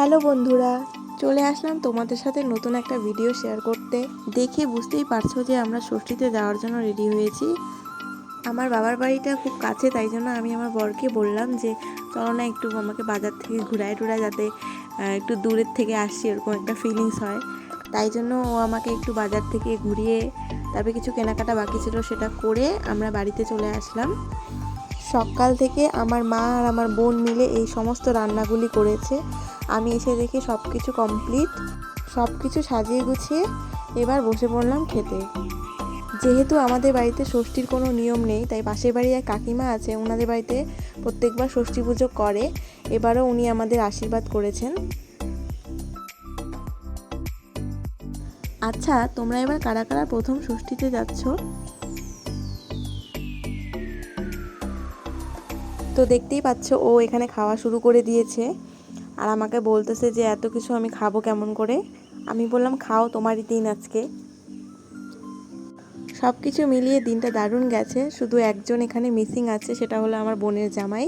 Hello বন্ধুরা, চলে আসলাম তোমাদের সাথে নতুন একটা ভিডিও শেয়ার করতে। দেখে বুঝতেই পারছো যে আমরা ষষ্ঠীতে যাওয়ার জন্য রেডি হয়েছি। আমার বাবার বাড়িটা খুব কাছে, তাই জন্য আমি আমার বরকে বললাম যে চলো না একটু আমাকে বাজার থেকে ঘুরায় টুরায়, যাতে একটু দূরের থেকে আসছি এরকম একটা ফিলিংস হয়। তাই জন্য ও আমাকে একটু বাজার থেকে ঘুরিয়ে তারপরে কিছু কেনাকাটা বাকি ছিল সেটা করে আমরা বাড়িতে চলে আসলাম। সকাল থেকে আমার মা আর আমার বোন মিলে এই সমস্ত রান্নাগুলি করেছে। আমি এসে দেখি সব কিছু কমপ্লিট, সব কিছু সাজিয়ে গুছিয়ে এবার বসে পড়লাম খেতে। যেহেতু আমাদের বাড়িতে ষষ্ঠীর কোনো নিয়ম নেই, তাই পাশের বাড়ি এক কাকিমা আছে, ওনাদের বাড়িতে প্রত্যেকবার ষষ্ঠী পুজো করে। এবারও উনি আমাদের আশীর্বাদ করেছেন। আচ্ছা, তোমরা এবার কারা কারা প্রথম ষষ্ঠীতে যাচ্ছ? তো দেখতেই পাচ্ছ ও এখানে খাওয়া শুরু করে দিয়েছে আর আমাকে বলতেছে যে এত কিছু আমি খাবো কেমন করে। আমি বললাম খাও, তোমারই দিন আজকে। সব কিছু মিলিয়ে দিনটা দারুণ গেছে। শুধু একজন এখানে মিসিং আছে, সেটা হলো আমার বোনের জামাই।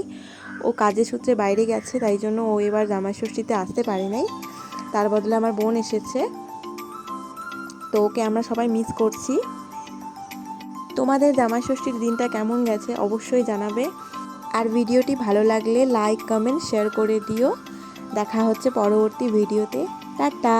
ও কাজের সূত্রে বাইরে গেছে, তাই জন্য ও এবার জামাই ষষ্ঠীতে আসতে পারে নাই। তার বদলে আমার বোন এসেছে, তো ওকে আমরা সবাই মিস করছি। তোমাদের জামাই ষষ্ঠীর দিনটা কেমন গেছে অবশ্যই জানাবে। আর ভিডিওটি ভালো লাগলে লাইক, কমেন্ট, শেয়ার করে দিও। দেখা হচ্ছে পরবর্তী ভিডিওতে। টাটা।